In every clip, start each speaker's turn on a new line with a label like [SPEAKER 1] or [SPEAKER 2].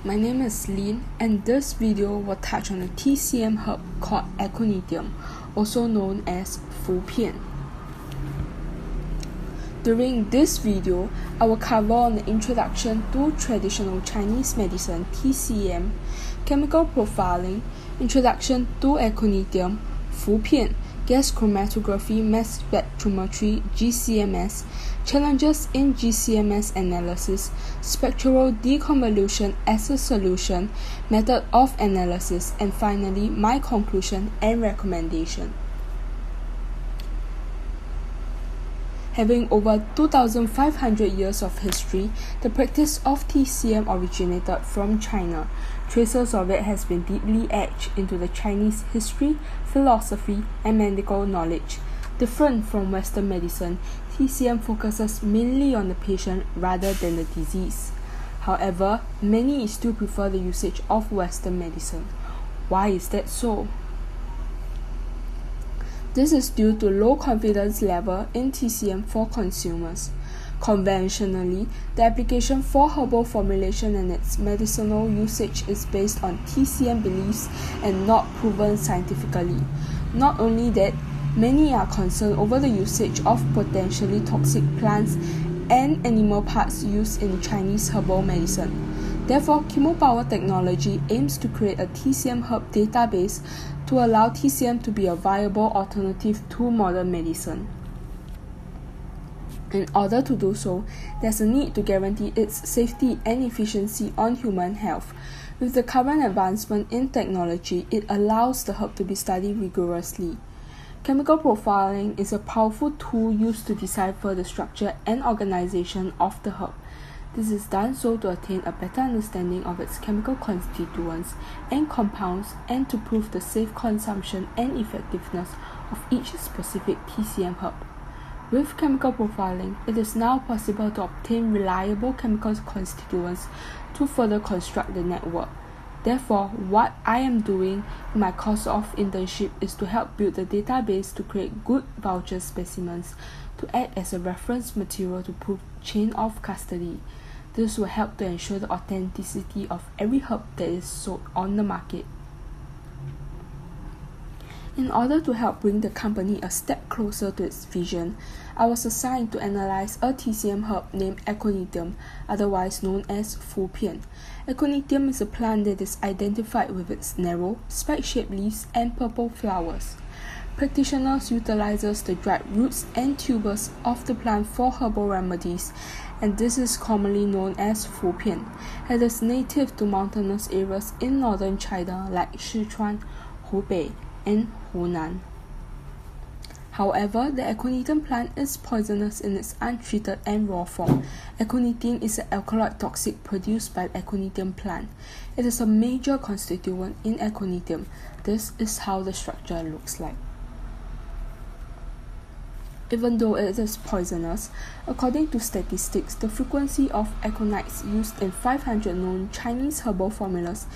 [SPEAKER 1] My name is Lynn, and this video will touch on a TCM herb called Aconidium, also known as Fu Pian. During this video, I will cover on the introduction to traditional Chinese medicine TCM, chemical profiling, introduction to Aconidium, Fu Pian, gas chromatography, mass spectrometry, GCMS, challenges in GCMS analysis, spectral deconvolution as a solution, method of analysis, and finally my conclusion and recommendation. Having over 2,500 years of history, the practice of TCM originated from China. Traces of it has been deeply etched into the Chinese history, philosophy, and medical knowledge. Different from Western medicine, TCM focuses mainly on the patient rather than the disease. However, many still prefer the usage of Western medicine. Why is that so? This is due to low confidence level in TCM for consumers. Conventionally, the application for herbal formulation and its medicinal usage is based on TCM beliefs and not proven scientifically. Not only that, many are concerned over the usage of potentially toxic plants and animal parts used in Chinese herbal medicine. Therefore, ChemoPower technology aims to create a TCM herb database to allow TCM to be a viable alternative to modern medicine. In order to do so, there's a need to guarantee its safety and efficiency on human health. With the current advancement in technology, it allows the herb to be studied rigorously. Chemical profiling is a powerful tool used to decipher the structure and organization of the herb. This is done so to attain a better understanding of its chemical constituents and compounds and to prove the safe consumption and effectiveness of each specific TCM herb. With chemical profiling, it is now possible to obtain reliable chemical constituents to further construct the network. Therefore, what I am doing in my course of internship is to help build the database to create good voucher specimens to act as a reference material to prove chain of custody. This will help to ensure the authenticity of every herb that is sold on the market. In order to help bring the company a step closer to its vision, I was assigned to analyze a TCM herb named Aconidium, otherwise known as Fu Pian. Aconidium is a plant that is identified with its narrow, spike-shaped leaves and purple flowers. Practitioners utilizes the dried roots and tubers of the plant for herbal remedies, and this is commonly known as Fu Pian. It is native to mountainous areas in northern China like Sichuan, Hubei, and Hunan. However, the Aconidium plant is poisonous in its untreated and raw form. Aconidium is an alkaloid toxic produced by the Aconidium plant. It is a major constituent in Aconidium. This is how the structure looks like. Even though it is poisonous, according to statistics, the frequency of aconites used in 500 known Chinese herbal formulas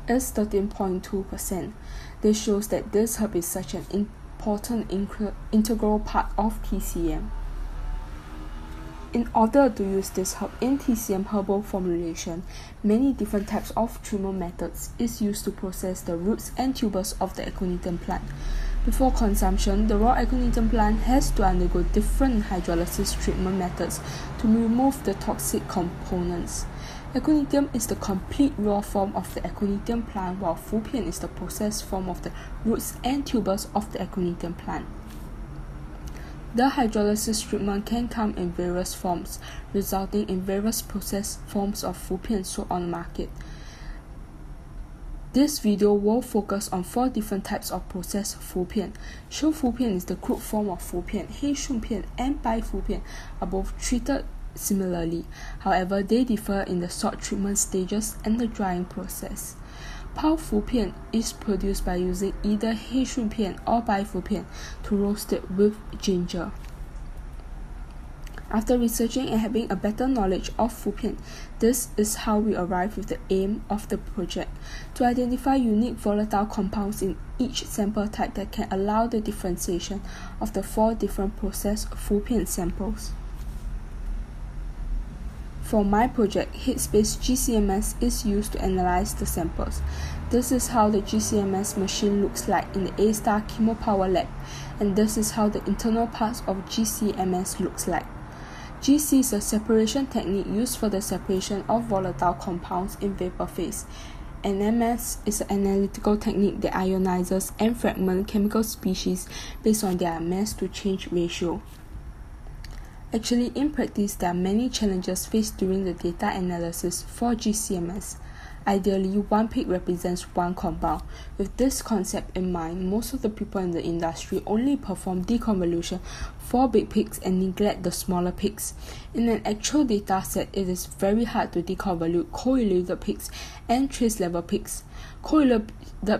[SPEAKER 1] is 13.2%. This shows that this herb is such an important integral part of TCM. In order to use this herb in TCM herbal formulation, many different types of treatment methods is used to process the roots and tubers of the Aconidium plant. Before consumption, the raw Aconidium plant has to undergo different hydrolysis treatment methods to remove the toxic components. Aconidium is the complete raw form of the Aconidium plant, while Fu Pian is the processed form of the roots and tubers of the Aconidium plant. The hydrolysis treatment can come in various forms, resulting in various processed forms of Fu Pian sold on the market. This video will focus on 4 different types of processed Fu Pian. Shu Fu Pian is the crude form of Fu Pian. Hei Shun Pian and Bai Fu Pian are both treated similarly. However, they differ in the salt treatment stages and the drying process. Pao Fu Pian is produced by using either Hei Shun Pian or Bai Fu Pian to roast it with ginger. After researching and having a better knowledge of Fu Pian, this is how we arrive with the aim of the project, to identify unique volatile compounds in each sample type that can allow the differentiation of the 4 different processed Fu Pian samples. For my project, headspace GCMS is used to analyze the samples. This is how the GCMS machine looks like in the A-Star ChemoPower lab, and this is how the internal parts of GCMS looks like. GC is a separation technique used for the separation of volatile compounds in vapor phase, and MS is an analytical technique that ionizes and fragments chemical species based on their mass to change ratio. Actually, in practice, there are many challenges faced during the data analysis for GCMS. Ideally, one peak represents one compound. With this concept in mind, most of the people in the industry only perform deconvolution for big peaks and neglect the smaller peaks. In an actual data set, it is very hard to deconvolute correlated peaks and trace level peaks. Correlated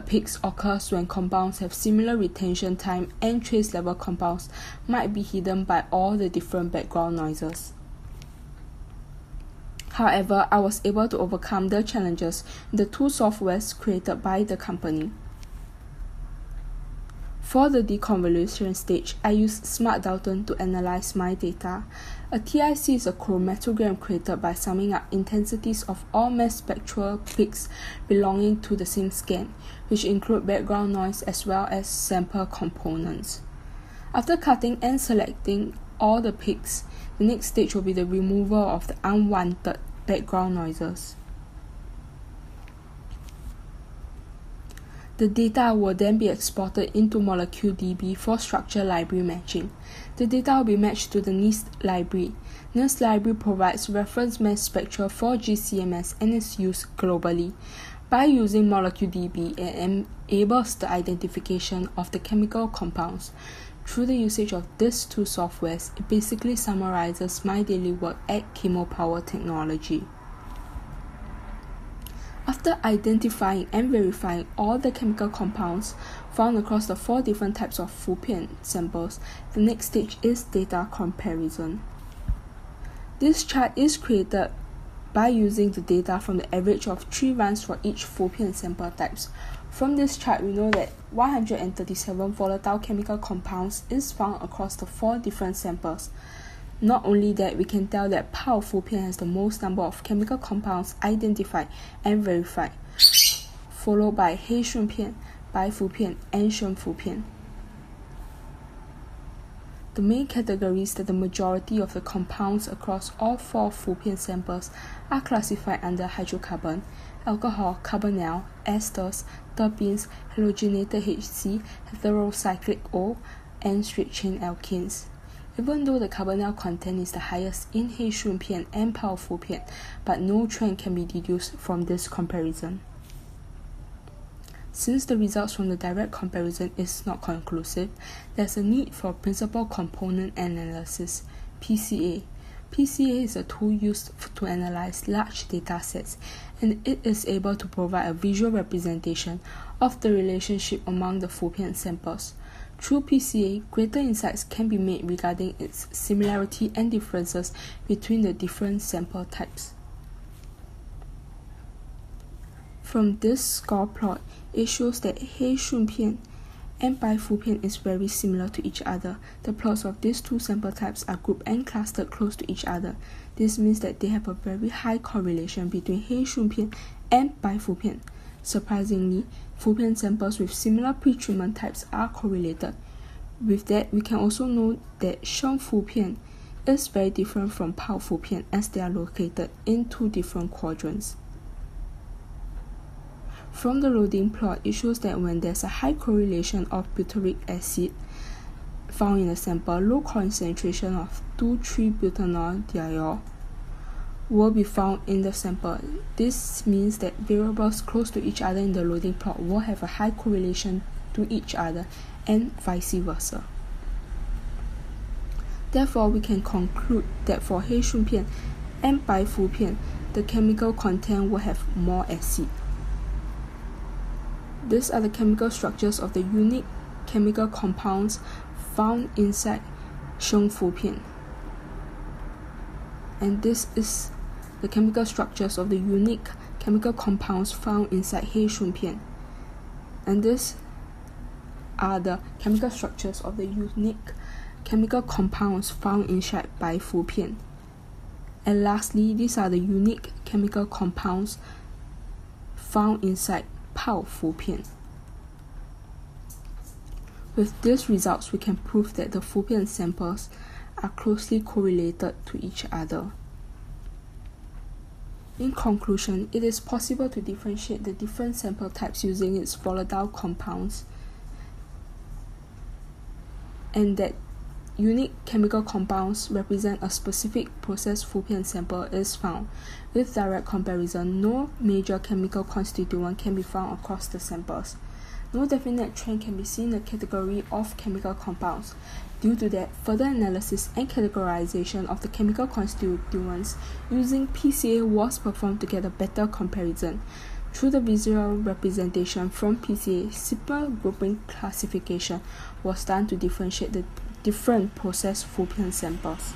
[SPEAKER 1] peaks occurs when compounds have similar retention time, and trace level compounds might be hidden by all the different background noises. However, I was able to overcome the challenges in the two softwares created by the company. For the deconvolution stage, I used Smart Dalton to analyze my data. A TIC is a chromatogram created by summing up intensities of all mass spectral peaks belonging to the same scan, which include background noise as well as sample components. After cutting and selecting all the peaks, the next stage will be the removal of the unwanted background noises. The data will then be exported into MoleculeDB for structure library matching. The data will be matched to the NIST library. NIST library provides reference mass spectra for GCMS and is used globally. By using MoleculeDB, it enables the identification of the chemical compounds. Through the usage of these two softwares, it basically summarizes my daily work at ChemoPower Technology. After identifying and verifying all the chemical compounds found across the 4 different types of Fu Pian samples, the next stage is data comparison. This chart is created by using the data from the average of 3 runs for each Fu Pian sample types. From this chart, we know that 137 volatile chemical compounds is found across the 4 different samples. Not only that, we can tell that Fu Pian has the most number of chemical compounds identified and verified, followed by Fu Pian, Fu Pian, and Fu Pian. The main categories that the majority of the compounds across all 4 Fu Pian samples are classified under hydrocarbon, alcohol, carbonyl, esters, terpenes, halogenated HC, heterocyclic O, and straight-chain alkenes. Even though the carbonyl content is the highest in Fu Pian and Fu Pian, but no trend can be deduced from this comparison. Since the results from the direct comparison is not conclusive, there's a need for principal component analysis, PCA. PCA is a tool used to analyze large data sets, and it is able to provide a visual representation of the relationship among the Fu Pian samples. Through PCA, greater insights can be made regarding its similarity and differences between the different sample types. From this score plot, it shows that Fu Pian and Fu Pian is very similar to each other. The plots of these two sample types are grouped and clustered close to each other. This means that they have a very high correlation between Fu Pian and Fu Pian. Surprisingly, Fu Pian samples with similar pretreatment types are correlated. With that, we can also note that Fu Pian is very different from Fu Pian as they are located in 2 different quadrants. From the loading plot, it shows that when there's a high correlation of butyric acid found in a sample, low concentration of 2,3-butanol diol will be found in the sample. This means that variables close to each other in the loading plot will have a high correlation to each other, and vice versa. Therefore, we can conclude that for Fu Pian and Fu Pian, the chemical content will have more acid. These are the chemical structures of the unique chemical compounds found inside Fu Pian. And this is the chemical structures of the unique chemical compounds found inside Fu Pian. And these are the chemical structures of the unique chemical compounds found inside Fu Pian. And lastly, these are the unique chemical compounds found inside Fu Pian. With these results, we can prove that the Fu Pian samples are closely correlated to each other. In conclusion, it is possible to differentiate the different sample types using its volatile compounds, and that unique chemical compounds represent a specific process Fu Pian sample is found. With direct comparison, no major chemical constituent can be found across the samples. No definite trend can be seen in the category of chemical compounds. Due to that, further analysis and categorization of the chemical constituents using PCA was performed to get a better comparison. Through the visual representation from PCA, simple grouping classification was done to differentiate the different process Fu Pian samples.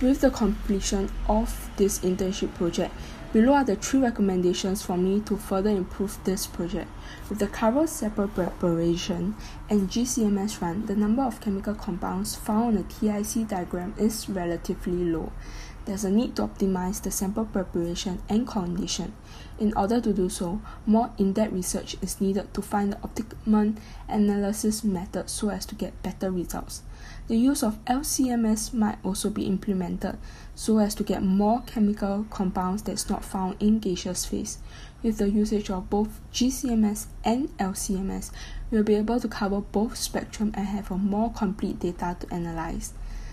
[SPEAKER 1] With the completion of this internship project, below are the 3 recommendations for me to further improve this project. With the cover sample preparation and GCMS run, the number of chemical compounds found on the TIC diagram is relatively low. There's a need to optimize the sample preparation and condition. In order to do so, more in-depth research is needed to find the optimum analysis method so as to get better results. The use of LCMS might also be implemented so as to get more chemical compounds that's not found in gaseous phase. With the usage of both GCMS and LCMS, we'll be able to cover both spectrum and have a more complete data to analyze.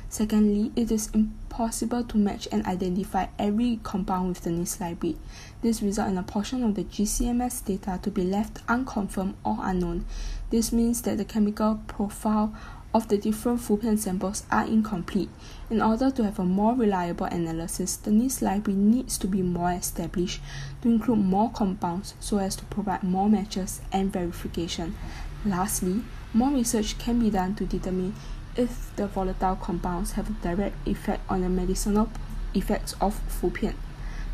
[SPEAKER 1] Secondly, it is impossible to match and identify every compound with the NIST library. This results in a portion of the GCMS data to be left unconfirmed or unknown. This means that the chemical profile of the different Fu Pian samples are incomplete. In order to have a more reliable analysis, the NIST library needs to be more established to include more compounds so as to provide more matches and verification. Lastly, more research can be done to determine if the volatile compounds have a direct effect on the medicinal effects of Fu Pian.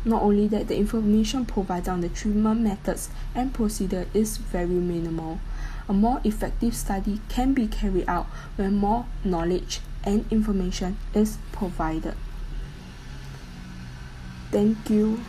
[SPEAKER 1] Not only that, the information provided on the treatment methods and procedure is very minimal. A more effective study can be carried out when more knowledge and information is provided. Thank you.